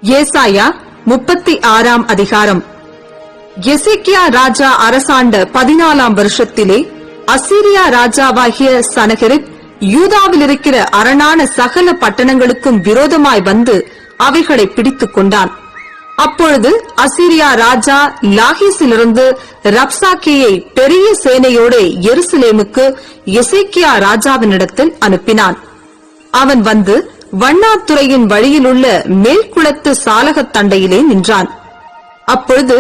ஏசாயா 36 அதிகாரம். எசேக்கியா ராஜா அரசாண்ட 14 வருஷத்திலே அசீரியா ராஜாவாகிய சனகெரிப் யூதாவில் இருக்கிற அரணான சகல பட்டணங்களுக்கும் விரோதமாய் வந்து அவைகளை பிடித்துக் கொண்டான். அப்பொழுது அசீரியா ராஜா லாகீசிலிருந்து ரப்சாக்கேயை பெரிய சேனையோட எருசலேமுக்கு எசேக்கியா ராஜாவினிடத்தில் அனுப்பினான். அவன் வந்து வண்ணாத்துறையின் வழியிலுள்ள மேல்குளத்து சாலகத் தண்டையிலே நின்றான். அப்பொழுது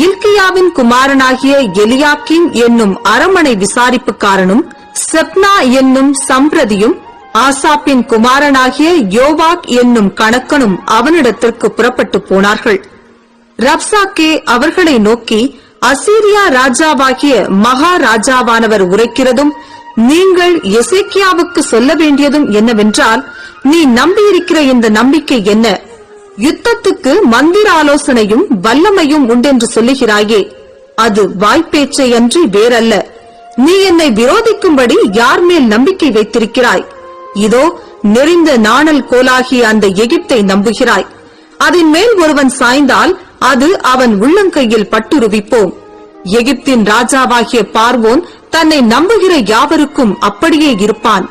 இல்கியாவின் குமாரனாகிய எலியாக்கீம் என்னும் அரமனை விசாரிப்புக்காரனும் செப்னா என்னும் சம்பிரதியும் ஆசாப்பின் குமாரனாகிய யோவாக் என்னும் கணக்கனும் அவனிடத்திற்கு புறப்பட்டு போனார்கள். ரப்சாக்கே அவர்களை நோக்கி, அசீரியா ராஜாவாகிய மகாராஜாவானவர் உரைக்கிறதும் நீங்கள் எசேக்கியாவுக்கு சொல்ல வேண்டியதும் என்னவென்றால், நீ நம்பியிருக்கிற இந்த நம்பிக்கை என்ன? யுத்தத்துக்கு மந்திர ஆலோசனையும் வல்லமையும் உண்டென்று சொல்லுகிறாயே, அது வாய்ப்பேச்சை அன்றி வேறல்ல. நீ என்னை விரோதிக்கும்படி யார் மேல் நம்பிக்கை வைத்திருக்கிறாய்? இதோ நெறிந்த நாணல் கோலாகிய அந்த எகிப்தை நம்புகிறாய். அதன் மேல் ஒருவன் சாய்ந்தால் அது அவன் உள்ளங்கையில் பட்டுருவிப்போம். எகிப்தின் ராஜாவாகிய பார்வோன் தன்னை நம்புகிற யாவருக்கும் அப்படியே இருப்பான்.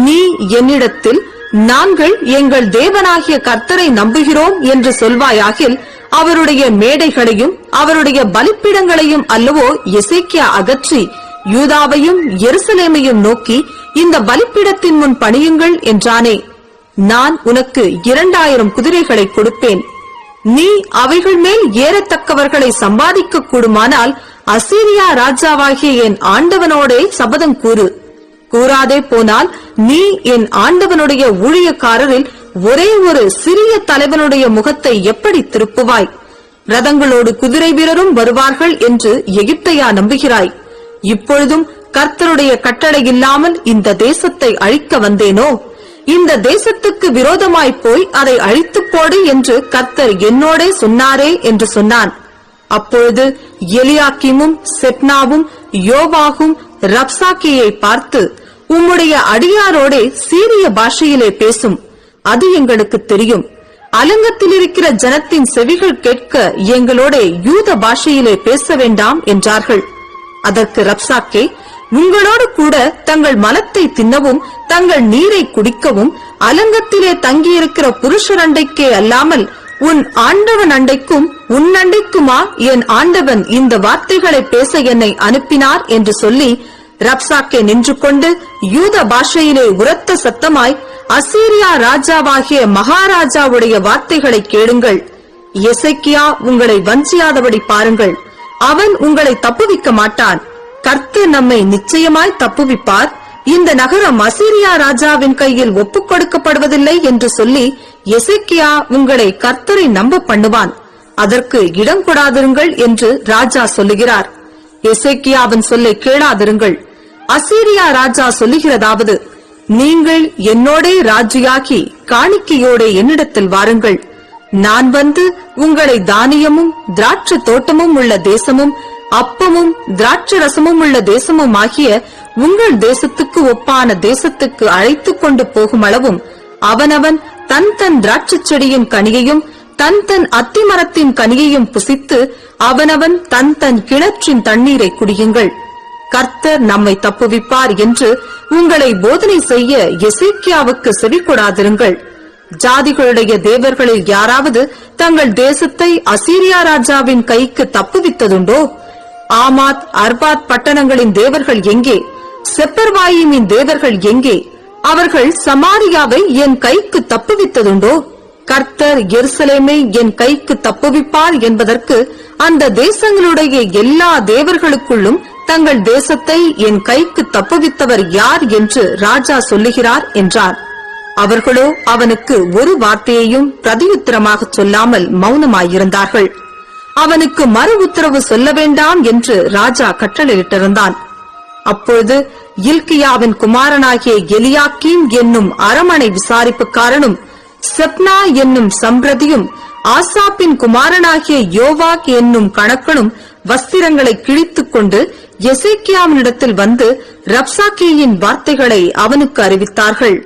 நீ என்னிடத்தில், நாங்கள் எங்கள் தேவனாகிய கர்த்தரை நம்புகிறோம் என்று சொல்வாயாகில், அவருடைய மேடைகளையும் அவருடைய பலிப்பீடங்களையும் அல்லவோ எசேக்கியா அகற்றி யூதாவையும் எருசலேமையும் நோக்கி, இந்த பலிப்பீடத்தின் முன் பணியுங்கள் என்றானே. நான் உனக்கு 2000 குதிரைகளை கொடுப்பேன். நீ அவைகள் மேல் ஏறத்தக்கவர்களை சம்பாதிக்க கூடுமானால் அசீரியா ராஜாவாகிய என் ஆண்டவனோடே சபதம் கூறு. கூறாதே போனால் நீ என் ஆண்டவனுடைய ஊழியக்காரரில் ஒரே ஒரு சிறிய தலைவனுடைய முகத்தை எப்படி திருப்புவாய்? ரதங்களோடு குதிரை வீரரும் வருவார்கள் என்று எகிப்தையா நம்புகிறாய்? இப்பொழுதும் கர்த்தருடைய கட்டளை இல்லாமல் இந்த தேசத்தை அழிக்க வந்தேனோ? இந்த தேசத்துக்கு விரோதமாய் போய் அதை அழித்துப் போடு என்று கர்த்தர் என்னோடே சொன்னாரே என்று சொன்னான். அப்பொழுது எலியாக்கீமும் செப்னாவும் யோவாகும் ரப்சாக்கேயை பார்த்து, உம்முடைய அடியாரோடே சீரிய பாஷையிலே பேசும், அது எங்களுக்கு தெரியும். அலங்கத்தில் இருக்கிற ஜனத்தின் செவிகள் கேட்க எங்களோட யூத பாஷையிலே பேச வேண்டாம் என்றார்கள். அதற்கு ரப்சாக்கே, உங்களோடு கூட தங்கள் மலத்தை தின்னவும் தங்கள் நீரை குடிக்கவும் அலங்கத்திலே தங்கியிருக்கிற புருஷர் அண்டைக்கே அல்லாமல் உன் ஆண்டவன் அண்டைக்கும் உன் அண்டைக்குமா என் ஆண்டவன் இந்த வார்த்தைகளை பேச என்னை அனுப்பினார் என்று சொல்லி, ரப்சாக்கே நின்று கொண்டு யூத பாஷையிலே உரத்த சத்தமாய், அசீரியா ராஜாவாகிய மகாராஜாவுடைய வார்த்தைகளை கேளுங்கள். எசேக்கியா உங்களை வஞ்சியாதபடி பாருங்கள். அவன் உங்களை தப்புவிக்க மாட்டான். கர்த்தர் நம்மை நிச்சயமாய் தப்புவிப்பார். இந்த நகரம் அசீரியா ராஜாவின் கையில் ஒப்புக் கொடுக்கப்படுவதில்லை என்று சொல்லி எசேக்கியா உங்களை கர்த்தரை நம்ப பண்ணுவான். அதற்கு இடம் கொடாதிருங்கள் என்று ராஜா சொல்லுகிறார். எசேக்கியாவின் சொல்லை கேளாதிருங்கள். அசீரியா ராஜா சொல்லுகிறதாவது, நீங்கள் என்னோடே ராஜியாகி காணிக்கையோடே என்னிடத்தில் வாருங்கள். நான் வந்து உங்களை தானியமும் திராட்சை தோட்டமும் உள்ள தேசமும் அப்பமும் திராட்சை ரசமும் உள்ள தேசமும் ஆகிய உங்கள் தேசத்துக்கு ஒப்பான தேசத்துக்கு அழைத்துக் கொண்டு போகும் அளவும் அவனவன் தன் தன் திராட்சை செடியின் கனியையும் தன் தன் அத்திமரத்தின் கனியையும் புசித்து அவனவன் தன் தன் கிணற்றின் தண்ணீரை குடியுங்கள். கர்த்தர் நம்மை தப்புவிப்பார் என்று உங்களை போதனை செய்ய எசேக்கியாவுக்கு செவி கொடாதிருங்கள். ஜாதிகளுடைய தேவர்களில் யாராவது தங்கள் தேசத்தை அசீரியா ராஜாவின் கைக்கு தப்புவித்ததுண்டோ? ஆமாத் அர்பாத் பட்டணங்களின் தேவர்கள் எங்கே? செப்பர்வாயிமின் தேவர்கள் எங்கே? அவர்கள் சமாரியாவை என் கைக்கு தப்புவித்ததுண்டோ? கர்த்தர் எருசலேமை என் கைக்கு தப்புவிப்பார் என்பதற்கு அந்த தேசங்களுடைய எல்லா தேவர்களுக்குள்ளும் தங்கள் தேசத்தை என் கைக்கு தப்புவித்தவர் யார் என்று ராஜா சொல்லுகிறார் என்றார். அவர்களோ அவனுக்கு ஒரு வார்த்தையையும் பிரதியுத்தரமாக சொல்லாமல் மௌனமாயிருந்தார்கள். அவனுக்கு மறு உத்தரவு சொல்ல வேண்டாம் என்று ராஜா கட்டளையிட்டிருந்தான். அப்பொழுது இல்கியாவின் குமாரனாகிய எலியாக்கீம் என்னும் அரமனை விசாரிப்புக்காரனும் செப்னா என்னும் சம்பிரதியும் ஆசாப்பின் குமாரனாகிய யோவாக் என்னும் கணக்கனும் வஸ்திரங்களை கிழித்துக் கொண்டு எசேக்கியாவினிடத்தில் வந்து ரப்சாக்கேயின் வார்த்தைகளை அவனுக்கு அறிவித்தார்கள்.